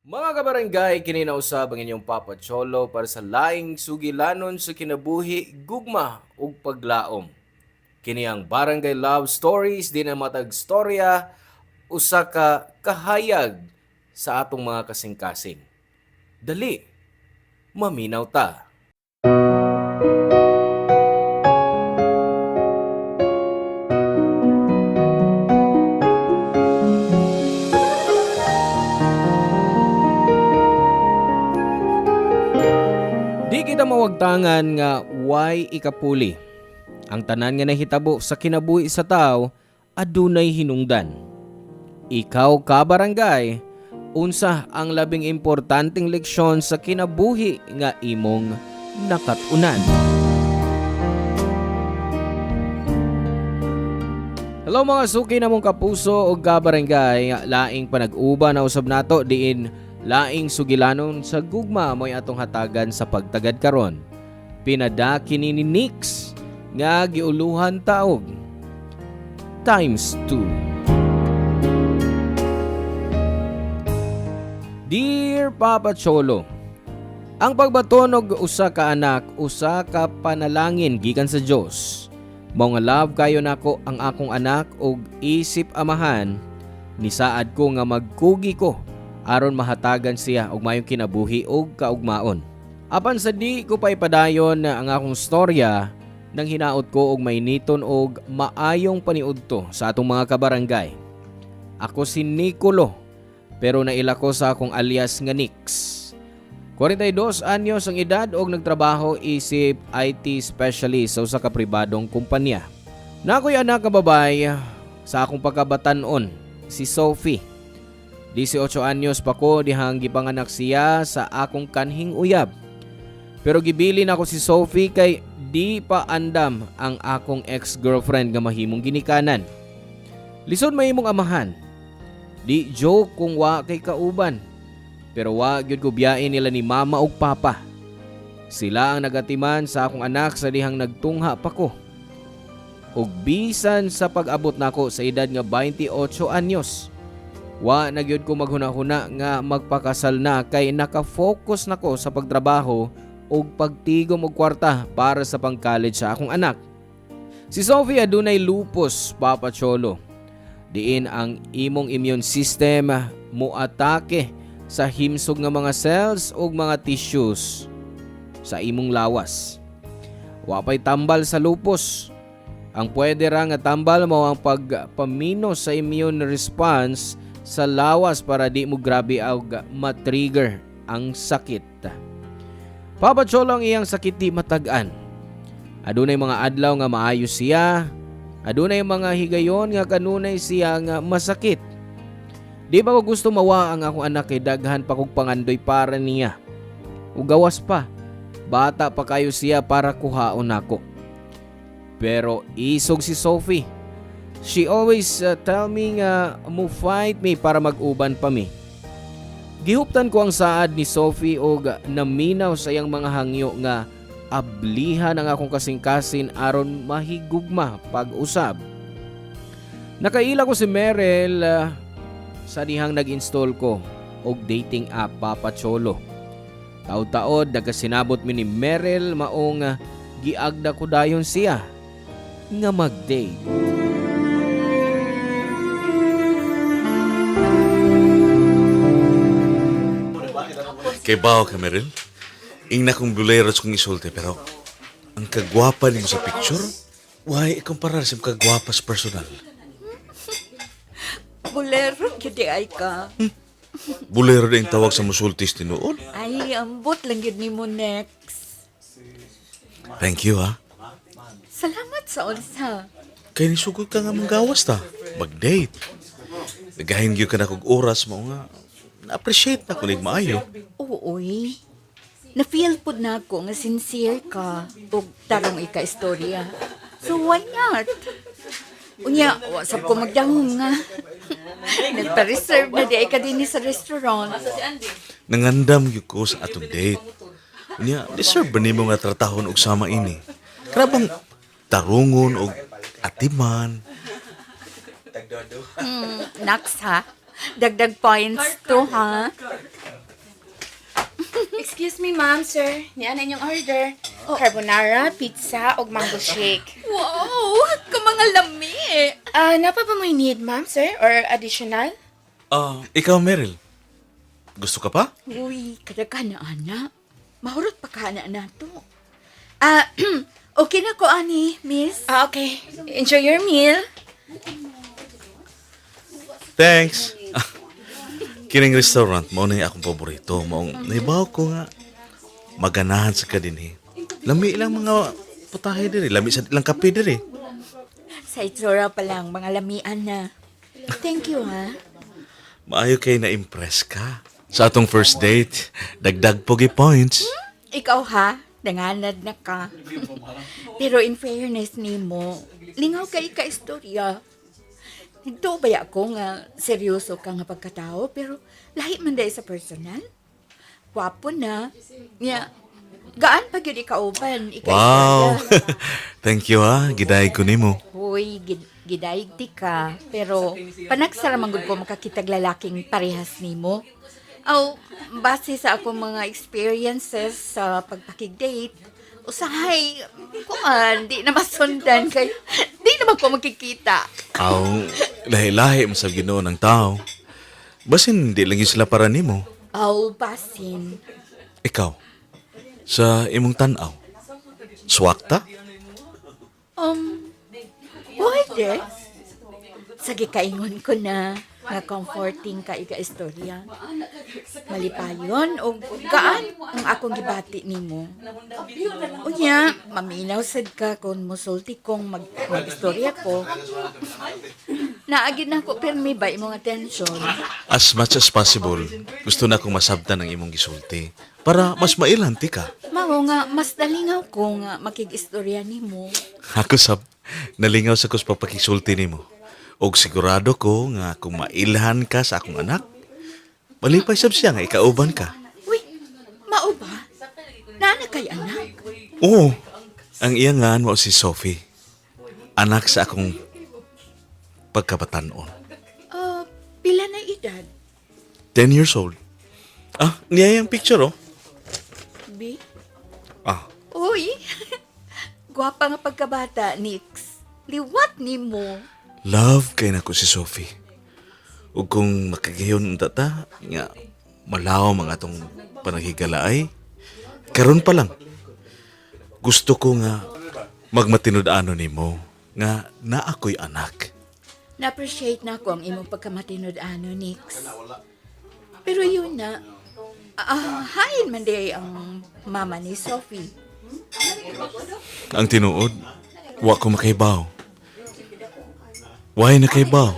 Mga kabarangay, kininausab ang inyong Papa Cholo para sa laing sugilanon sa kinabuhi, gugma ug paglaom. Kini ang Barangay Love Stories din ang matag storya usa ka kahayag sa atong mga kasing-kasing. Dali, maminaw ta. Di kita mawagtangan nga why ikapuli. Ang tanan nga nahitabo sa kinabuhi sa tao adunay hinungdan. Ikaw ka barangay, unsa ang labing importanteng leksyon sa kinabuhi nga imong nakatunan? Hello mga suki na mong kapuso o kabarangay, laing panag-uba na usab nato diin laing sugilanon sa gugma mo'y atong hatagan sa pagtagad karon. Pinadaki ni Nix nga giuluhan taog times 2. Dear Papa Cholo, ang pagbatonog usa ka anak, usa ka panalangin gikan sa Dios. Mao nga love kayo nako ang akong anak og isip amahan, nisaad ko nga magkugi ko aron mahatagan siya og mayong kinabuhi og kaugmaon. Apan sa di ko pa ipadayon ang akong storya, nang hinaot ko og mainiton og maayong paniudto sa atong mga kabarangay. Ako si Nicolo, pero naila ko sa akong alias nga Nix. 42 anyos ang edad og nagtrabaho isip IT specialist sa usa ka pribadong kumpanya. Nakoy anak nga babay sa akong pagkabatan-on, si Sophie. 18 anyos pa ko dihang gipanganak siya sa akong kanhing uyab. Pero gibilin ako si Sophie kay di pa andam ang akong ex-girlfriend nga mahimong ginikanan. Lisod mahimong amahan. Di joke kung wa kay kauban. Pero wa gyud ko biyain nila ni mama ug papa. Sila ang nagatiman sa akong anak sa dihang nagtungha pa ko. Ug bisan sa pag-abot nako sa edad nga 28 anyos, wa na gyud ko maghuna-huna nga magpakasal na kay naka-focus nako sa pagtrabaho ug pagtigom og kwarta para sa pang-college sa akong anak. Si Sophie adunay lupus, Papa Cholo. Diin ang imong immune system moatake sa himsog nga mga cells ug mga tissues sa imong lawas. Wa pay tambal sa lupus. Ang pwede ra nga tambal mao ang pagpaminos sa immune response sa lawas para di mo grabe og matrigger ang sakit. Papa Cholo, ang iyang sakit di matag-an. Adunay mga adlaw nga maayo siya, adunay mga higayon nga kanunay siya nga masakit. Di ba ko gusto mawa ang akong anak kay daghan pa kog pangandoy para niya. Ug gawas pa, bata pa kayo siya para kuhaon nako. Pero isog si Sophie. She always tell me nga mo fight me para mag-uban pa mi. Gihuptan ko ang saad ni Sophie og naminaw sa iyang mga hangyo nga ablihan ang akong kasing-kasin aron mahigugma pag-usab. Nakaila ko si Meryl sa dihang nag-install ko og dating app, Papa Cholo. Taod-taod nagasinabot mi ni Meryl maong giagda ko dayon siya nga mag-date. Kay bao ka, Meryl? Ingna kong buleros kong isulti, pero ang kagwapa niyo sa picture, why ikumparar sa kagwapa sa personal? Bolero, yun ay ka. Bulero na yung tawag sa musultis ni noon. Ay, ambot lang yun ni mo next. Thank you, ha? Salamat sa unsa. Kaya nisugod ka nga manggawas ta. Mag-date. Nagahingyo ka na kong oras mo nga. Na-appreciate na kunig maayo. Uy, na-feel po na ako nga sincere ka o tarong ika-istorya. So why not? Unya, wasap ko magdangong nga. Nagpa-reserve na di ay ka din sa restaurant. Nangandam yun ko sa atong date. Nya, deserve ba ni mo nga tratahon og sama ini? Karabang tarungon og atiman. Naks ha? Dagdag points to ha? Excuse me, ma'am, sir. Yan ang inyong order. Carbonara, pizza, o mango shake. Wow! Kamanga lami! Napa ba mo need, ma'am, sir? Or additional? Ikaw, Meryl. Gusto ka pa? Uy, kada ka na, ana. Mahurot pa ka na to. Okay na ko, ani, miss. Okay. Enjoy your meal. Thanks. Kining restaurant mo na akong paborito. Maong naibaw ko nga maganahan sa kadinhi. Lami lang mga putahe diri. Lami sa ilang kape diri. Sa itsura pa lang, mga lamian na. Thank you, ha? Maayo kay na-impress ka. Sa atong first date, dagdag pogi points. Ikaw, ha? Nanganad na ka. Pero in fairness ni mo, lingaw kay ka-istorya. Nagto ba ako nga seryoso ka nga pagkatao, pero lahi man dahil sa personal? Wapo na. Nga, gaan pa yun ikauban, Wow. ika-istorya. Thank you ha. Giday ko nimo. Hoy, gidaig di ka. Pero panagsaramang ko makakitag lalaking parehas nimo. Aw, base sa akong mga experiences sa pagpakig-date, usahay, kuan, di na masundan kay, di naman ko makikita. Aw, lahi-lahi mo sa Ginoo ng tao. Basin di lang yun sila para nimo. Aw, basin. Ikaw, sa imong tanaw, swakta? Pwede. Sige, kaingon ko na nga comforting ka iga-istorya. Malipayon o gaan ang akong gibati nimo. Unya, maminaw sad ka kung musulti kong mag-istorya ko. Naagid na ko pirmi ba imong atensyon. As much as possible, gusto na akong masabtan ng imong gisulti para mas mailanti ka. Mao nga, mas dalingaw ko nga makig-istorya nimo. Ako sab, nalingaw sa kus papakisulti nimo. Og sigurado ko nga kung mailhan ka sa akong anak, malipay sab siya nga ikauban ka. Uy, mao ba? Nana kay anak? Oo, ang iya nga mo si Sophie. Anak sa akong pagkabatanon. Pila na edad? 10 years old. Niya yung picture oh. Bi? Oh, Uy, gwapa nga pagkabata, Nix. Liwat ni mo. love kay nako si Sophie. Ug kung makagiyon unta ta nga malaw mga tong panagigalaay, karon pa lang. Gusto ko nga magmatinud-ano nimo nga na ako'y anak. Na-appreciate na ako ang imong pagkamatinod-ano, Nix. Pero yun na, hain man day ang mama ni Sophie. Ang tinuod, wa ko makaibaw. Why nakaibaw?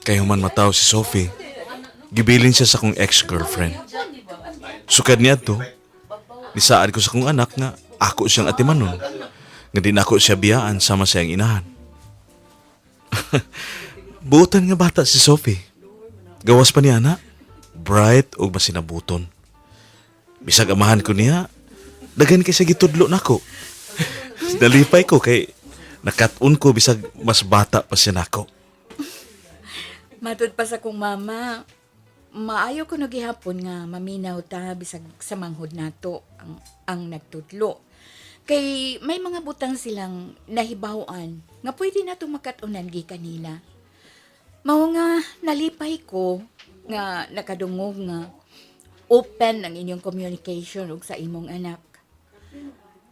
Kaya man mataw si Sophie, gibilin siya sa kong ex-girlfriend. Sukad niya to, nisaad ko sa kong anak nga ako siyang atimanon, nga di na ako siya biyaan sama siyang inahan. Buotan nga bata si Sophie. Gawas pa niya na, bright o masinabuton. Bisag amahan ko niya, dagan kay sa gitudlo nako. Dalipay ko kay nakat-un ko bisag mas bata pa siya nako. Matud pa sa kong mama, maayo ko nagihapon nga maminaw ta bisag sa manghod nato ang nagtudlo. Kay may mga butang silang nahibawan nga pwede na makatunan gi kanila. Mao nga nalipay ko nga nakadungog nga open ang inyong communication ug sa imong anak.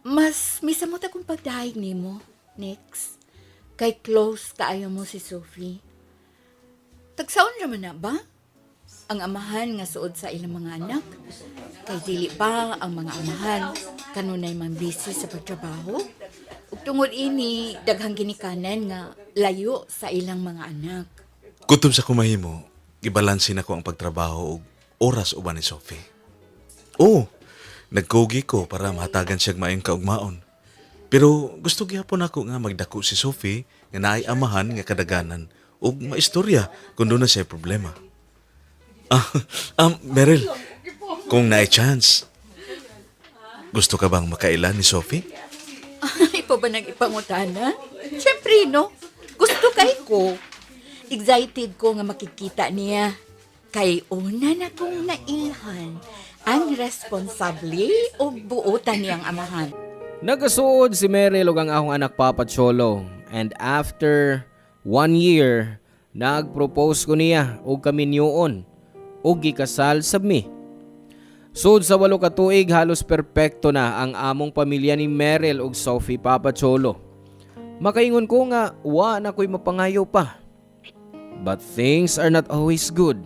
Mas misamot akong pagdahig nimo, Nix. Kay close kaayo mo si Sophie. Tagsaon naman na ba? Ang amahan nga suod sa ilang mga anak. Kay dili pa ang mga amahan kanunay man busy sa pagtrabaho. Ug tungod ini daghang ginikanan nga layo sa ilang mga anak. Kutob sa kumahimo, ibalansin na ko ang pagtrabaho ug oras uban ni Sophie. Oo, nagkugi ko para mahatagan siyang maayong kaugmaon. Pero gusto gyapon ako nga magdako si Sophie nga naay amahan nga kadaganan ug maistorya kung doon na siya problema. Meryl, kung naay chance, gusto ka bang makailan ni Sophie? Ay pa ba nag-ipangutana? Siyempre, no? Gusto kay ko. Excited ko nga makikita niya. Kay una na kong nailhan ang responsable o buotan niyang amahan. Nagasuod si Meryl ug ang akong anak Papa Cholo, and after 1 year, nagpropose ko niya ug kami niyoon ug gikasal sabmi. Sud sa 8 ka tuig halos perpekto na ang among pamilya ni Meryl ug Sophie Papa Cholo. Makaingon ko nga wa na ko'y mapangayo pa. But things are not always good,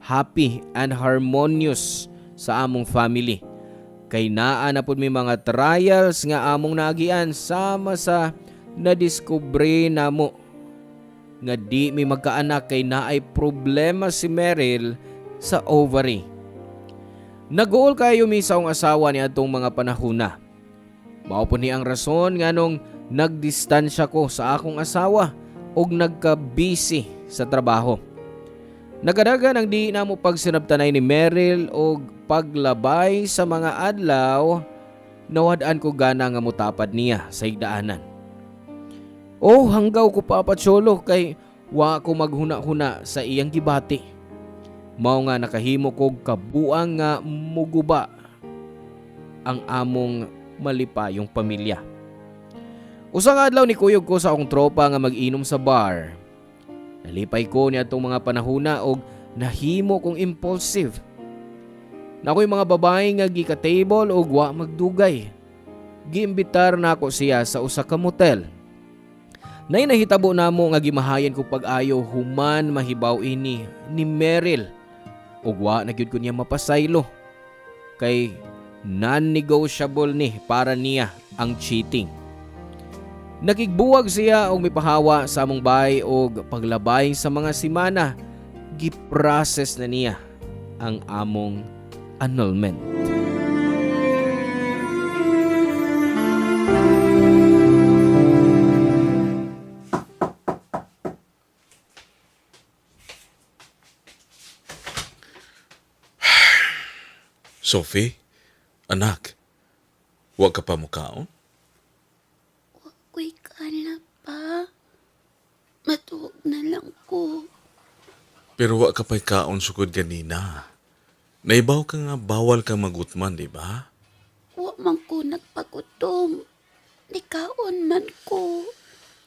happy and harmonious sa among family. Kay naa na pud may mga trials nga among naagian sama sa nadiskubre namo nga di may magkaanak kay naay problema si Meryl sa ovary. Nagool kayo mi sa akong asawa ni atong mga panahuna. Mao po ni ang rason nga nung nagdistansya ko sa akong asawa ug nagka-busy sa trabaho. Nagadagan ang di na mo pagsinabtanay ni Meryl og paglabay sa mga adlaw, nawad-an ko gana nga mutapad niya sa higdaanan. Oh, hanggaw ko Papa Cholo kay wa ko maghuna-huna sa iyang gibati. Mao nga nakahimo kog kabuang nga muguba ang among malipayong pamilya. Usang adlaw ni kuyog ko sa akong tropa nga mag-inom sa bar. Nalipay ko ni atong mga panahuna og nahimo kong impulsive. Nakoy mga babae nga gika-table og wa magdugay. Giimbitar na ako siya sa usa ka motel. Nay nahitabo namo nga gimahayan ko pag-ayo human mahibaw ini ni Meryl. Ug wa na gyud ko niya mapasaylo. Kay non-negotiable ni para niya ang cheating. Nakigbuwag siya og mipahawa sa among bahay og paglabay sa mga semana, giprocess na niya ang among annulment. Sophie, anak, huwag ka pa mukaon? Ako'y kala pa. Matuog na lang ko. Pero wa ka pa'y kaon sukod ganina. Naibaw ka nga bawal kang magutman, di ba? Wa man ko nagpagutom. Nikaon man ko.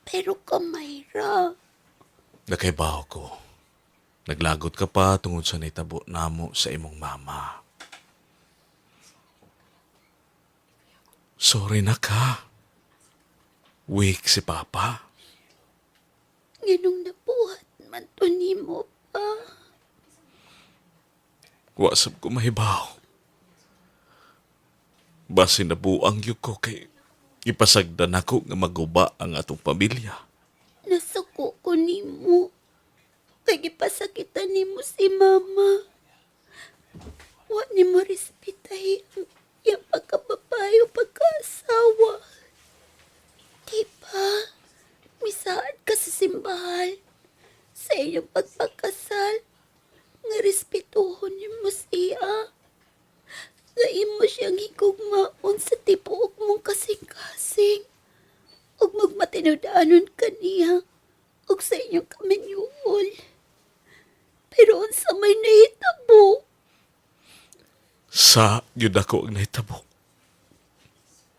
Pero kamay ra. Nakaibaw ko. Naglagot ka pa tungod sa naitabo namo sa imong mama. Sorry na ka. Weak si Papa. Nganong nabuhat man to nimo pa. Wasap ko mahibaw. Basi nabuang yun ko kay ipasagdan ako nga maguba ang atong pamilya. Nasuko ko nimo. Kay gipasakitan nimo si mama. Wa nimo respetahi ang iyang pagkababayo pagkaasawa. Diba? Misaad ka sa simbahan. Sa iyong pagpagkasal. Nga respetuhon nimo siya. Nga imo siyang higugmaon sa tibuok mong kasing-kasing. Ug magmatinudaanon ka niya. Ug sa inyong kamenyuol. Pero unsa may nahitabo. Sa yun ako ang nahitabo.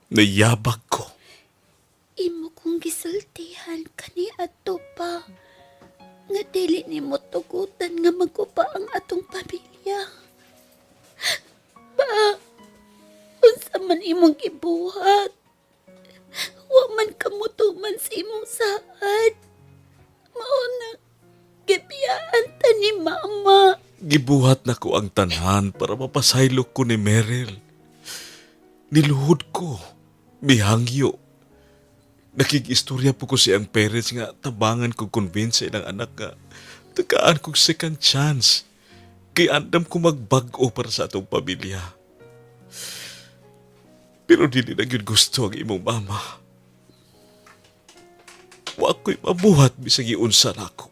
Nayabag ko. Imo kong gisultihan kani ato pa. Nga dili nimo tugutan nga maguba ang atong pamilya. Ba, unsa man imong gibuhat. Wa man kamutuman sa imong saad. Mao na gibiyaan ta ni mama. Gibuhat na ko ang tanan para mapasaylo ko ni Meryl. Niluhod ko. Bihangyo. Nakikistorya po ko siyang parents nga tabangan ko convince ilang anak nga tagaan kong second chance. Kay andam ko magbag-o para sa atong pamilya. Pero dili na yun gusto ang imong mama. Wa ko'y mabuhat bisag iunsa na ako.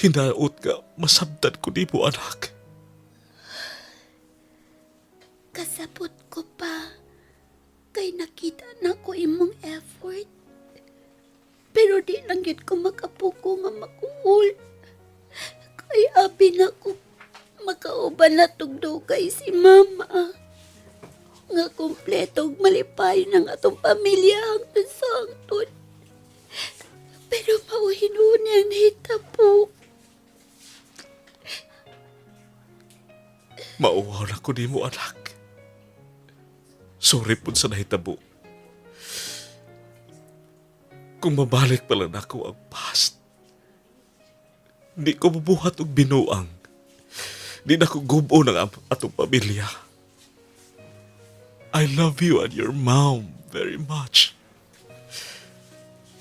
Hinaot nga masabdan ko di mo anak. Kasabot ko pa. Kay nakita na ko imong effort. Pero di lang yun ko makapuko nga makuul. Kay abi na ko makauban uban na tugdugay si mama. Nga kumpleto ug malipay ng atong pamilya hangtod sa hangtod. Pero mauhinuon niya nahitabo. Mauwaw na ko nimo anak. Sorry po sa nahitabo. Kung mabalik pala na ako ang past, di ko mabuhat og binuang. Di na ko gubo ng atong pamilya. I love you and your mom very much.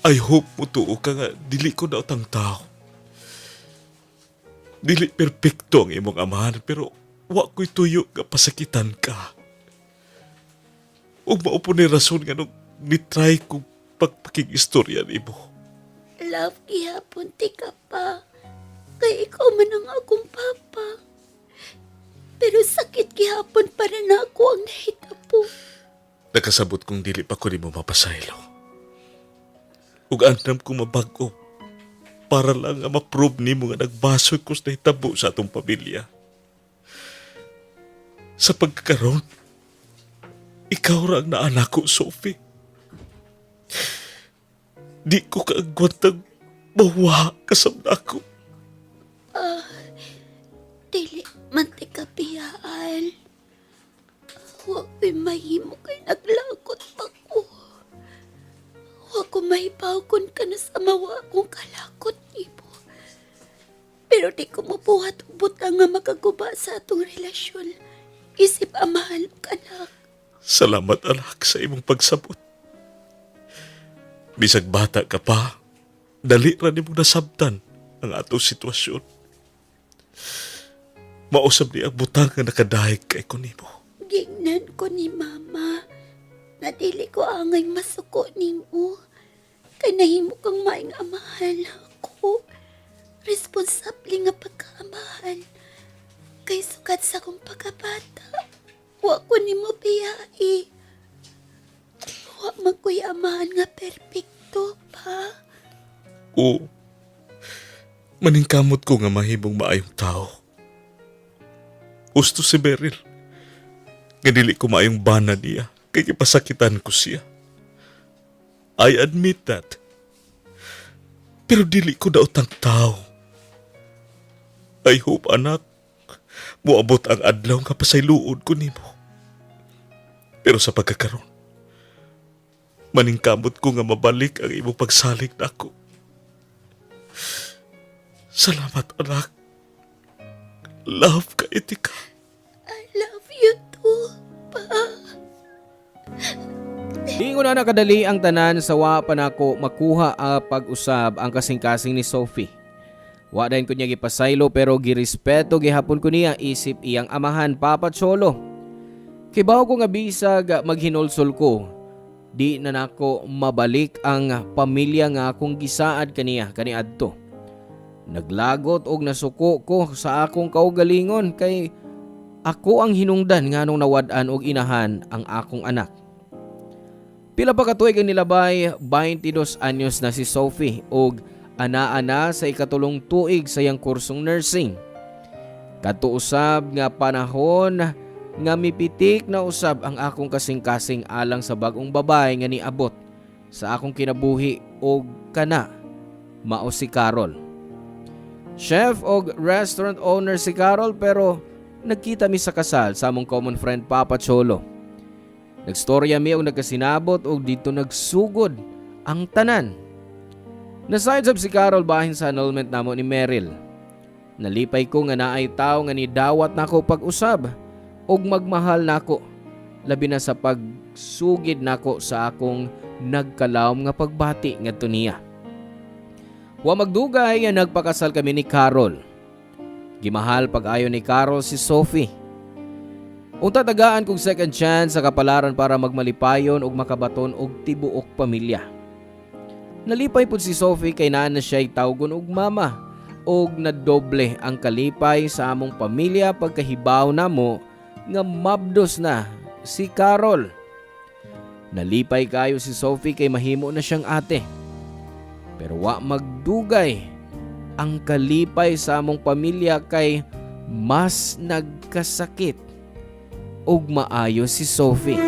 I hope mo tuo ka nga dili ko na utang tao. Dili perpekto ang imong amahan pero wa ko'y tuyo nga pasakitan ka. Ug mao po ni rason nga nung nitry kong pagpaking-istorya nimo. Love, gihapon ti ka pa. Kay ikaw man ang akong papa. Pero sakit gihapon pa rin ako ang nahitabo. Nakasabot kong dili pa ko nimo mapasaylo. Ug andam kong mabag-o para lang nga ma-prove nimo nga nagbasod ko sa nahitabo sa atong pamilya. Sa pagkakaroon, ikaw ra ang naanak ko, Sophie. Di ko kaagwantang mawa kasabda ko. Dili man ti kapiyaan. Huwag ko'y mahimo kay naglakot pa ko. Huwag ko mahipawkon ka na sa mawa kong kalakot nibo. Pero di ko mabuhat og butang nga makaguba sa atong relasyon. Isip amahan ka na. Salamat anak sa imong pagsabot. Bisag bata ka pa, dali ra nimo nasabtan ang atong sitwasyon. Mausab ni ang butang nga nakadahig kay ko nimo. Gingnan ko ni mama. Na dili ko angay masuko nimo. Kay nahimo kang maing amahan ako. Responsable nga pagkaamahan. Kay sukat sa kong pagkabata. Wa ko nimo piyai. Wa man ko'y amahan nga perpekto pa. Oo. Maningkamot ko nga mahimong maayong tao. Gusto si Beryl. Nga dili ko maayong bana niya. Kay kipasakitan ko siya. I admit that. Pero dili ko na utang tao. I hope anak, moabot ang adlaw nga pasaylood ko nimo. Pero sa pagkakaroon, maningkamot ko nga mabalik ang imong pagsalig na ako. Salamat anak. Love ka itika. I love you too, pa. Di ko na nakadali ang tanan sa wa pa nako makuha ang pag-usab ang kasing-kasing ni Sophie. Wa dayon ko niya gipasaylo pero girespeto gihapon ko niya isip iyang amahan Papa Cholo. Kibaw ko nga bisag maghinulsol ko, di na nako mabalik ang pamilya nga akong gisaad kaniya kaniadto. Naglagot og nasuko ko sa akong kaugalingon kay ako ang hinungdan nganong nawad-an og inahan ang akong anak. Pila pa katuig ang nilabay, 22 anyos na si Sophie og ana-ana sa ikatulong tuig sa iyang kursong nursing. Katuusab nga panahon nga mipitik na usab ang akong kasing-kasing alang sa bagong babae nga niabot sa akong kinabuhi og kana mao si Carol. Chef og restaurant owner si Carol pero nagkita mi sa kasal sa among common friend Papa Cholo. Nagstorya mi og nagkasinabot og dito nagsugod ang tanan. Nasayod sab si Carol bahin sa annulment namo ni Meryl. Nalipay ko nga naay tao nga nidawat nako pag-usab og magmahal nako labi na sa pagsugid nako sa akong nagkalawom nga pagbati ngadto niya. Wa magdugay nga nagpakasal kami ni Carol. Gimahal pag-ayo ni Carol si Sophie. Unta tagaan kong second chance sa kapalaran para magmalipayon og makabaton og tibuok pamilya. Nalipay pud si Sophie kay naa na siya'y tawgon og mama og nadoble ang kalipay sa among pamilya pagkahibaw namo nga mabdos na si Carol. Nalipay kayo si Sophie kay mahimo na siyang ate. Pero wa magdugay ang kalipay sa among pamilya kay mas nagkasakit ug maayo si Sophie.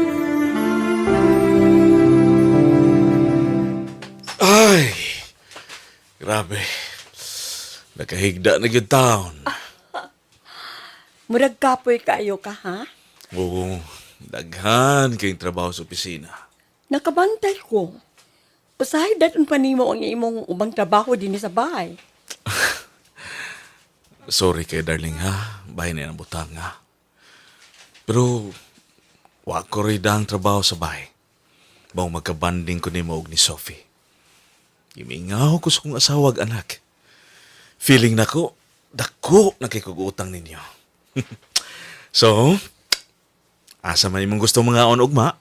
Ay, grabe. Nakahigda na gyud taon. Murag kapoy kayo ka, ha? Oo, daghan kayong trabaho sa opisina. Nakabantay ko. Usahay daton pa nimo ang imong ubang trabaho din sa bahay. Sorry kay darling ha, bahay na ng butang ha. Pero, wa ko rin ang trabaho sa bahay. Bang magkabanding ko ni mo og ni Sophie. Gimingaw ko sa kong asawag anak. Feeling na ko, dako na kay kog-utang ninyo. So, asa man imong gusto mga ugma?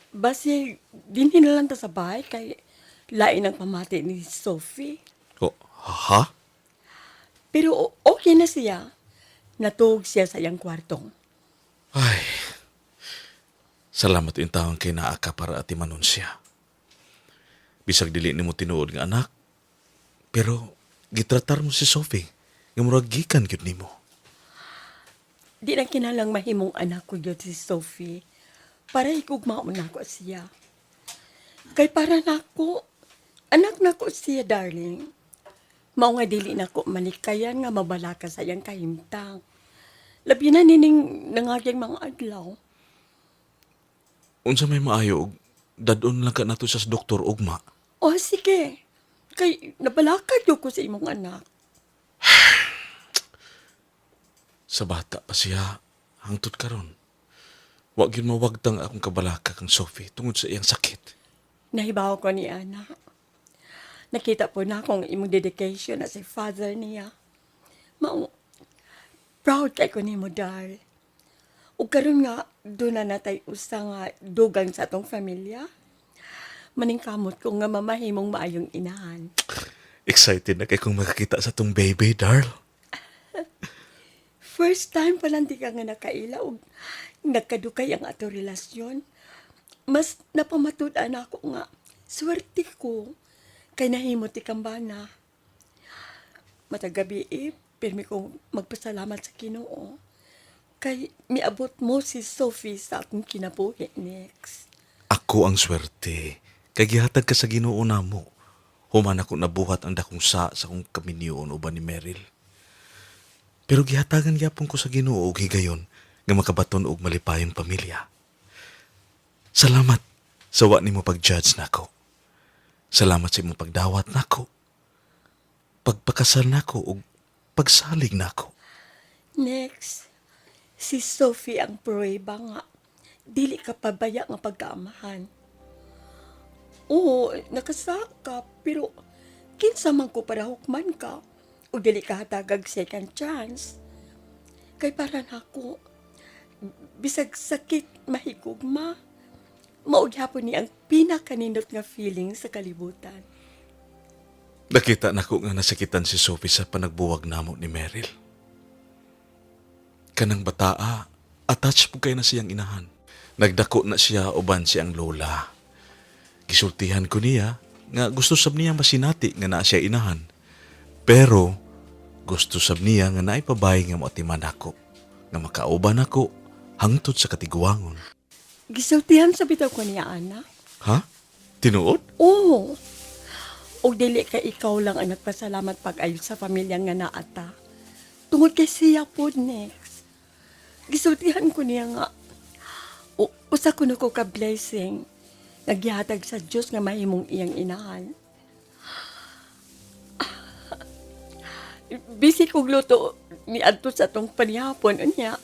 Basi, dinhin na lang ta sa bahay kay lain ang pamati ni Sophie. Oh, ha? Pero okay na siya. Natug siya sa iyang kwartong. Ay, salamat yung taong kay naaka para ati manon siya. Bisag dili ni mo tinuod nga anak, pero gitratar mo si Sophie, nga murag gikan gyud nimo. Di na kinalang mahimong anak ko yun si Sophie para ikugmaon ako siya. Kay para nako, anak nako siya, darling. Mao nga dili nako manikayan nga mabalaka sa iyang kahimtang. Labi na nining nangagyang mga adlaw. Unsa may maayo og dadon lang ka nato sa doktor ugma. O sige, kay nabalakad yun ko sa imong anak. Sa bata pa siya, hangtod karon. Wa gyud mawagtang akong kabalaka kang Sophie tungod sa iyang sakit. Nahibaw ko ni anak. Nakita po na akong imong dedication as a father niya. Mao, proud kay ko nimo, Dar. Ug karon nga, doon na natay usa nga dugang sa atong pamilya. Maningkamot ko nga mamahimong maayong inahan. Excited na kay kong makakita sa tong baby, Darl. First time pa lang di ka nga nakaila ug nagkadukay ang ato relasyon. Mas napamatud-an ako nga, swerte ko. Kay nahimot ikang bana. Matagabi pirmi kong magpasalamat sa Ginoo. Kay miabot mo si Sophie sa akong kinabuhi next. Ako ang swerte. Kay gihatag ka sa Ginoo namo. Human ako nabuhat ang dakong sa akong kaminyoon uban ni Meryl. Pero gihatagan gyapon ko sa Ginoo og higayon nga makabaton og malipayong pamilya. Salamat sa wa nimo pag-judge nako. Salamat sa imong pagdawat nako. Pagpakasal nako og pagsalig nako. Next, si Sophie ang pruweba nga. Dili ka pabaya nga pagkaamahan. Oo, nakasaka, pero kinsa man ko para hukman ka o dili ka hatagag second chance. Kay para nako, bisag sakit mahigugma, maugyapon ni ang pinakanindot nga feeling sa kalibutan. Nakita nako nga nasakitan si Sophie sa panagbuwag namo ni Meryl. Kanang bataa, attached po kayo na siyang inahan. Nagdako na siya uban siyang lola. Gisultihan ko niya nga gusto sab niya masinati nga naa siya inahan. Pero gusto sab niya nga naipabay nga moatiman ako. Nga makauban ako hangtod sa katiguangon. Gisultihan sa bitaw ko niya, anak. Ha? Tinuod? Oo. O dili ka ikaw lang ang nagpasalamat pag-ayos sa pamilya nga naata. Tungod kay siya po next. Gisultihan ko niya nga. Usa ko na ko ka-blessing. Nagyatag sa Diyos nga mahimong iyang inahan. Busy kong luto ni adto sa atong panihapon. Unya,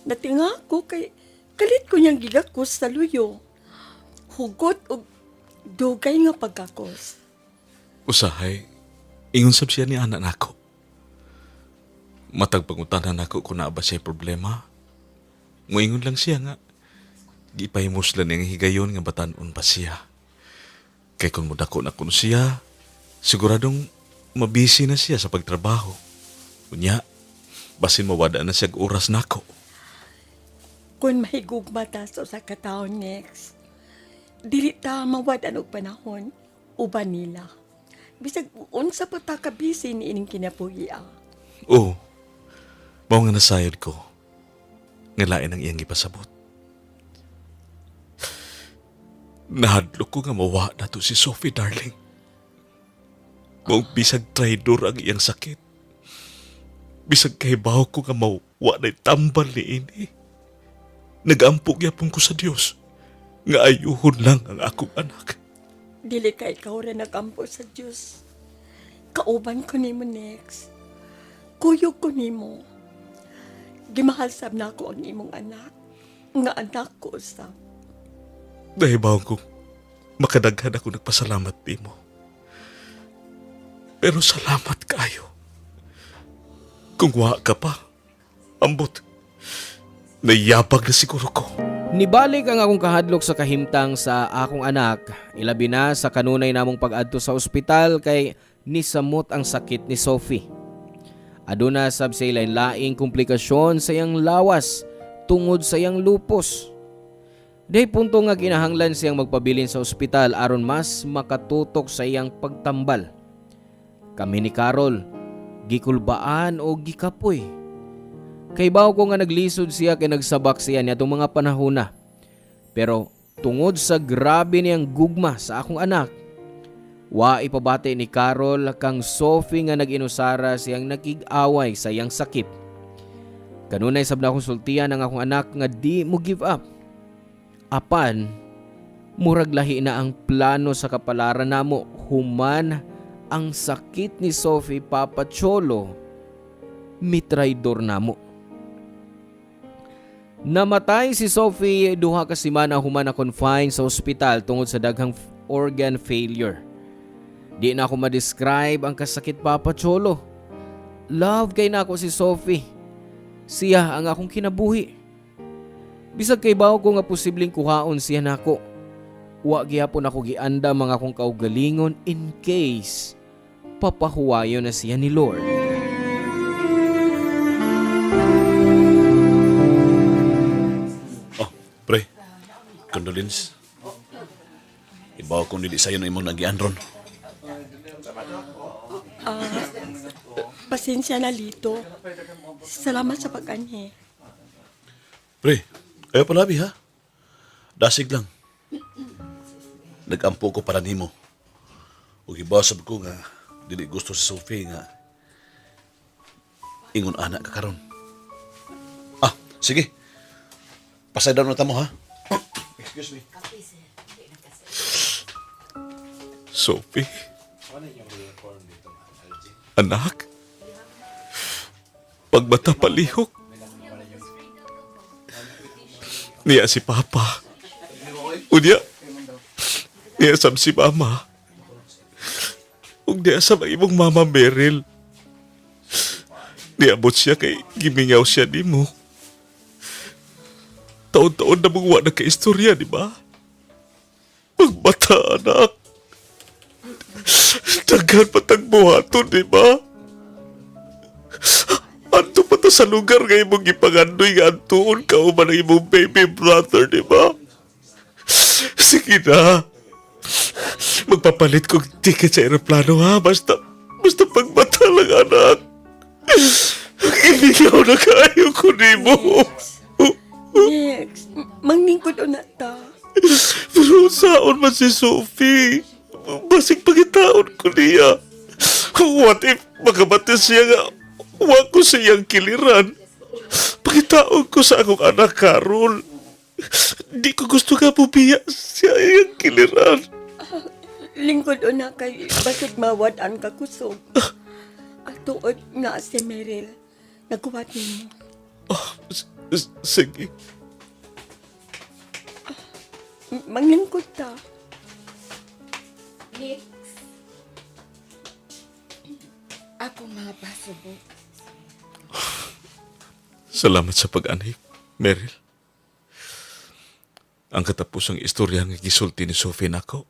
natinga ko kay kalit ko niyang gigakos sa luyo. Hugot o dugay nga pagkakos. Usahay, ingon sab siya ni anak nako. Matag pangutanan nako kung naa ba siya problema. Moingon lang siya nga, di pahimuslan niyang higayon nga batanon pa siya. Kay kung mudako na kuno siya, siguradong mabisi na siya sa pagtrabaho. Unya, basin mawada na siya oras nako. Kung mahigugma ta sa usa ka taon next, dili ta mawadan og panahon uban nila. Bisag unsa pa ta ka busy ni ining kinabuhi. Oo, mao nga nasayod ko. Nga lain ang iyang ipasabot. Nahadlok ko nga mawa na to si Sophie, darling. Maong bisag traidor ang iyang sakit. Bisag kahibaw ko nga mawa na tambal ni ini. Nag-ampog yapon ko sa Dios nga ayuhon lang ang akong anak. Dili ka ikaw rin nagampo sa Diyos. Kauban ko nimo next. Kuyog ko nimo. Gimahal sab na ako ang imong anak. Nga anak ko usab. Nahibaw ko makadaghan ako nagpasalamat nimo. Pero salamat kayo. Kung wa ka pa, ambot. Nayabag na siguro ko. Nibalik ang akong kahadlok sa kahimtang sa akong anak, ilabi na sa kanunay namong pag-adto sa ospital kay nisamot ang sakit ni Sophie. Aduna sab sa lain-laing komplikasyon sa iyang lawas tungod sa iyang lupus. Day punto nga kinahanglan siyang magpabilin sa ospital aron mas makatutok sa iyang pagtambal. Kami ni Carol, gikulbaan o gikapoy. Kay bawo ko nga naglisod siya kay nagsabak siya niya itong mga panahona. Pero tungod sa grabe niyang gugma sa akong anak, wa ipabati ni Carol kang Sophie nga nag-inusara siyang nakig-away sa iyang sakit. Kanunay sab na akong sultihan ang akong anak nga di mo give up. Apan, murag lahi na ang plano sa kapalaran namo human ang sakit ni Sophie Papa Cholo, mitraidor namo. Namatay si Sophie duha ka semana human na confine sa ospital tungod sa daghang organ failure. Di na ako ma-describe ang kasakit Papa Cholo. Love kay na ako si Sophie. Siya ang akong kinabuhi. Bisag kay bawo ko nga posibleng kuhaon siya nako. Wa gyapon ako gianda mga akong kaugalingon in case papahuwayo na siya ni Lord. Oh, pre. Condolence. Ibaw kung dili sayo na imong nagianron. Pasensya na, Lito. Salamat sa pag-anhi. Pre, ayaw palabi ha. Dasig lang. Nagampo ko para nimo. Ug ibasab ko nga dili gusto si Sophie nga ingon anak ka karon. Ah, sige. Pasay daw na tamo ha. Excuse me. Sophie. Anak. Pagbata palihok. Niya si Papa. Unya. Niya sab si Mama. Ug niya sab ang imong Mama Meryl. Niabot siya kay gimingaw siya nimo. Taon-taon na mong wa nagka-istorya, di ba? Pagbata, anak. Daghan patang buhaton, di ba? Anto pa to sa lugar nga imong gipangandoy nga antuon ka o man ang imong baby brother, di ba? Sige na. Magpapalit kong ticket sa aeroplano, ha? Basta pagbata lang, anak. Kinigaw na kayo ko ni mo. Next, manglingkod o na ta. Pero saon man si Sophie? Basig pagitaon ko niya. What if magabati siya nga wa ko siyang kiliran? Pagitaon ko sa akong anak Carol. Di ko gusto nga bubiya siya iyang kiliran. Lingkod o na kay basig mawadaan ka kusog. At tuod nga si Meryl, nagkuwat nimo. Sige. Manglingkod ta. Ako mga pasubok. Salamat sa pag-anik, Meryl. Ang katapusang istorya nga gisulti ni Sophie nako,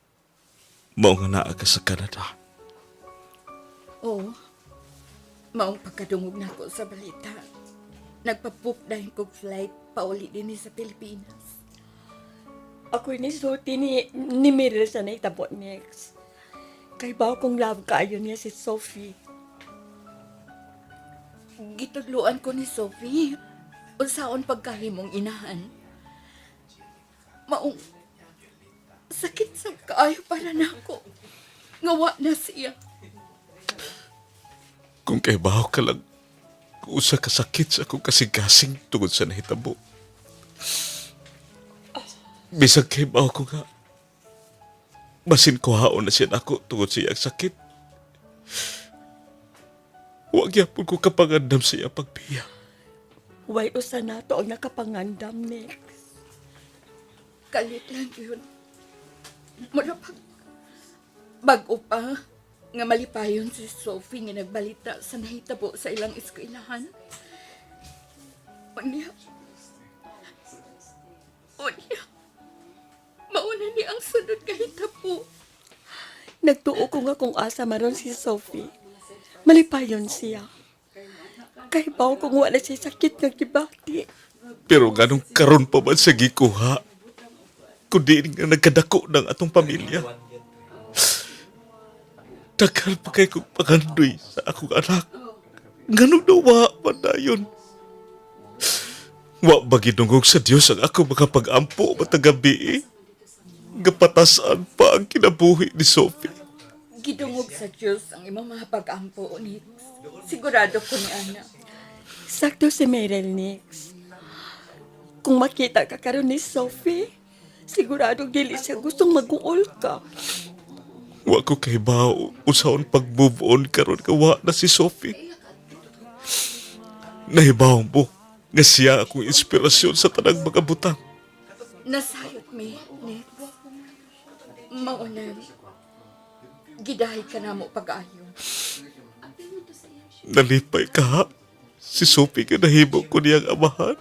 mao nga naa ka sa Canada. Oo. Maong pagkadungog na ako sa balita. Nagpa-book dahil kong flight pauli din sa Pilipinas. Ako ni sulti ni Meryl sa naitabo next. Kay baw kong love kaayo niya si Sophie. Gitudluan ko ni Sophie. Unsaon pagkahimong inahan. Maong sakit sa kaayo para nako. Ngawa na siya. Kung kaibaw ka lang, usa ka sakit sa akong kasing-kasing tungod sa nahitabo. Bisag kaibaw ko nga, basin ko haon na siya nako tungod sa iyang sakit. Huwag yapon ko kapangandam sa iyang pagbiya. Way usa na to ang nakapangandam, Nix. Kalit lang yun. Mula bago pa nga malipayon si Sophie nga nagbalita sa nahitabo sa ilang eskwelahan. Unya. Mauna ni ang sunod kahitabo. Nagtuo ko nga kung asa maron si Sophie. Malipayon siya. Kay baw kung wala siya sakit ng kibati. Pero ganong karon pa man sa gikuha, kundi nga nagkadako ng atong pamilya. Tagal pa kay kong pangandoy sa akong anak. Ganong nawa pa na yun. Wa ba ginungog sa Diyos ang ako mga pag-ampo matagabi eh? Gapatasan pa ang kinabuhi ni Sophie. Gidungog sa Diyos ang imong mga pag-ampo, Nix. Sigurado ko ni Ana. Sakto si Meryl, Nix. Kung makita ka karon ni Sophie, sigurado dili siya gustong mag-uol ka. Wa ko kay bao usaon pag-move on karon kawa na si Sophie. Nahibaw mo nga siya akong inspirasyon sa tanang mga butang. Nasayot mi, Nix. Mauna. Gidahay ka na mo pag-ayo. Nalipay ka ha? Si Sophie nga nahimo ko niyang amahan.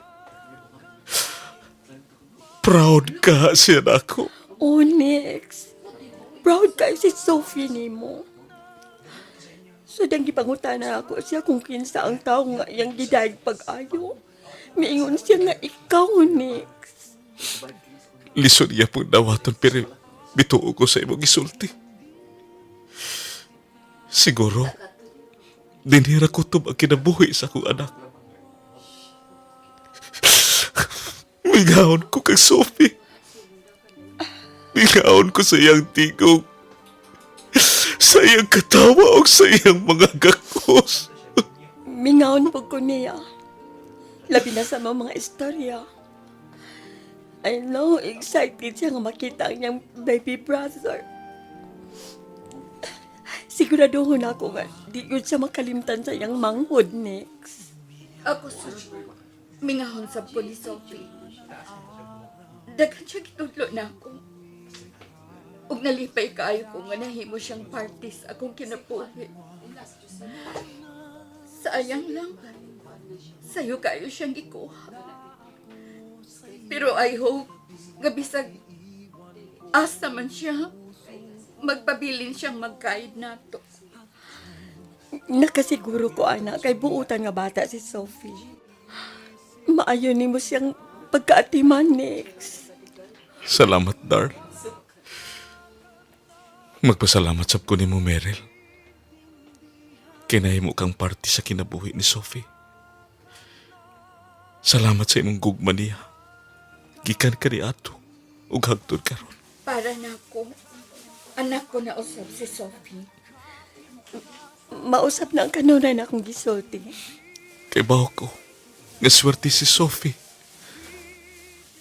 Proud ka ha siya na ako. Oh, Nix. Proud kayo si Sophie ni mo. So, dang gipangutana ako siya kung kinsa ang tao nga iyang gidayag pag-ayo. Miingon siya nga ikaw, Nix. Lison niya pong dawaton pero bituo ko sa imong gisulti. Siguro, dinhira ko ito ang kinabuhi sa akong anak. Mingahon ko kay Sophie. Mingahon ko sa iyang tigong. Sa iyang katawa o sa iyang mga gakos. Mingaon po ko niya. Labi na sa mga istorya. I know, excited siya nga makita ang niyang baby brother. Siguraduhon ako nga, di yun siya makalimtan sa iyang manghod, Nix. Ako sa mingahon sa ko ni Sophie. Dagan siya gitudlo na ako. Ug nalipay kaayo ko nga nahimo siyang party sa akong kinabuhi. Sayang lang. Sayo kayo siyang ikuha. Pero I hope nga bisag asa man siya, magpabilin siyang magkaid nato. Nakasiguro ko, anak, kay buutan nga bata si Sophie. Maayon ni mo siyang pagkaatiman, Nix. Salamat, Dar. Magpasalamat sab ko nimo, Meryl. Kinahimo kang party sa kinabuhi ni Sophie. Salamat sa imong gugma niya. Gikan ka ni ato ug hagtod karon. Para nako, anak ko na usab si Sophie. Mausap na ang kanunay na akong gisulti. Kay bawo ko, nga swerte si Sophie.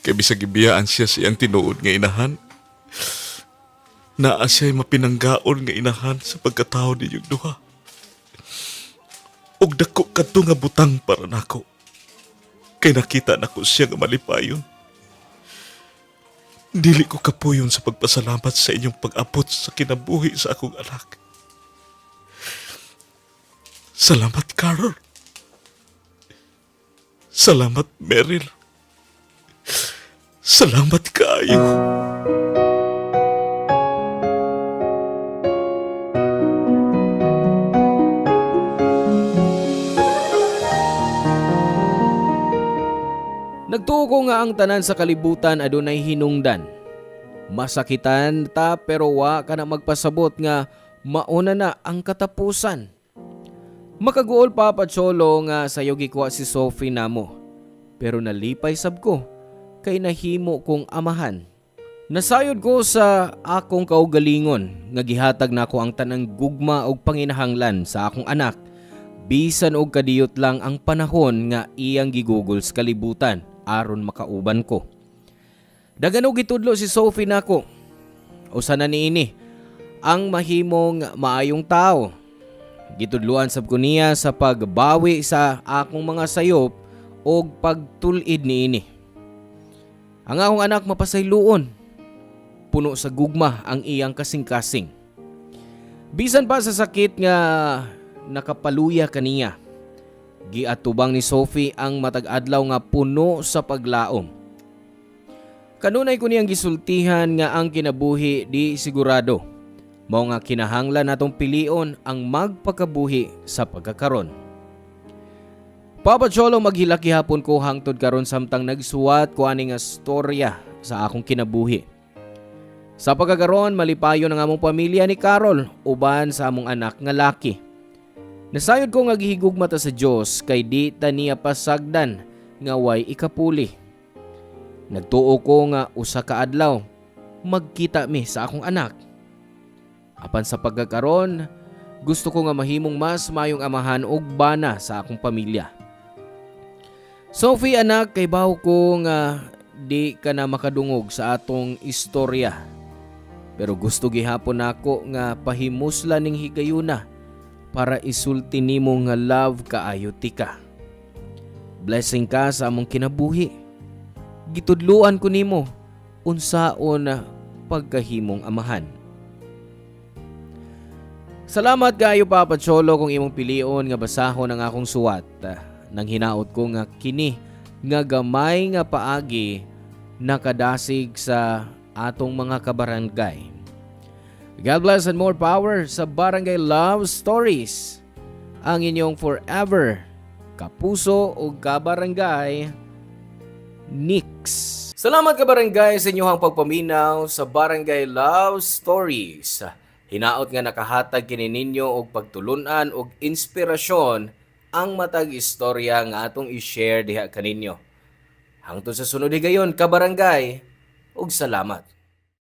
Kay bisag gibiyaan siya sa iyang tinuod nga inahan. Naa siya'y mapinanggaon nga inahan sa pagkatao ninyong duha. Og dako kadto nga butang para nako. Kay nakita nako siya nga malipayon. Dili ko kapuyon sa pagpasalamat sa inyong pag-abot sa kinabuhi sa akong anak. Salamat, Carol. Salamat, Meryl. Salamat kaayo. Nagtuo nga ang tanan sa kalibutan adunay hinungdan. Masakitan ta pero wa ka na magpasabot nga mauna na ang katapusan. Makaguol Papa Cholo nga sayo gikuha si Sophie namo. Pero nalipay sab ko kay nahimo kong amahan. Nasayod ko sa akong kaugalingon nga gihatag nako ang tanang gugma og panginahanglan sa akong anak. Bisan og kadiyot lang ang panahon nga iyang gigugol sa kalibutan aron makauban ko. Dagano gitudlo si Sophie nako. Usa na niini ang mahimong maayong tao. Gitudluan sab ko niya sa pagbawi sa akong mga sayop o pagtulid niini. Ang akong anak mapasayloon. Puno sa gugma ang iyang kasing-kasing. Bisan pa sa sakit nga nakapaluya kaniya. Giatubang ni Sophie ang matag adlaw nga puno sa paglaom. Kanunay ko niyang gisultihan nga ang kinabuhi di sigurado. Mao nga kinahanglan natong pilion ang magpakabuhi sa pagkakaron. Papa Cholo, maghilaki hapon ko hangtod karon samtang nagsuwat ko ani nga storya sa akong kinabuhi. Sa pagkakaron malipayon ang among pamilya ni Carol uban sa among anak nga laki. Nasayod ko nga gihigugma ta sa Dios kay di ta niya pasagdan nga way ikapuli. Nagtuo ko nga usa ka adlaw magkita mi sa akong anak. Apan sa pagkakaron, gusto ko nga mahimong mas mayong amahan og bana sa akong pamilya. Sophie anak, kay bawo ko nga di ka na makadungog sa atong istorya. Pero gusto gihapon nako nga pahimusla ning higayuna para isulti nimo nga love kaayo tika. Blessing ka sa among kinabuhi. Gitudluan ko nimo unsaon pagkahimong amahan. Salamat kayo Papa Cholo kung imong pilion nga basahon ang akong suwat. Nang hinaot ko nga kini nga gamay nga paagi nakadasig sa atong mga kabarangay. God bless and more power sa Barangay Love Stories. Ang inyong forever kapuso o kabarangay Nix. Salamat kabarangay sa inyong pagpaminaw sa Barangay Love Stories. Hinaot nga nakahatag kini ninyo og pagtulunan og inspirasyon ang matag istorya nga atong i-share diha kaninyo. Hangtod sa sunod higayon kabarangay ug salamat.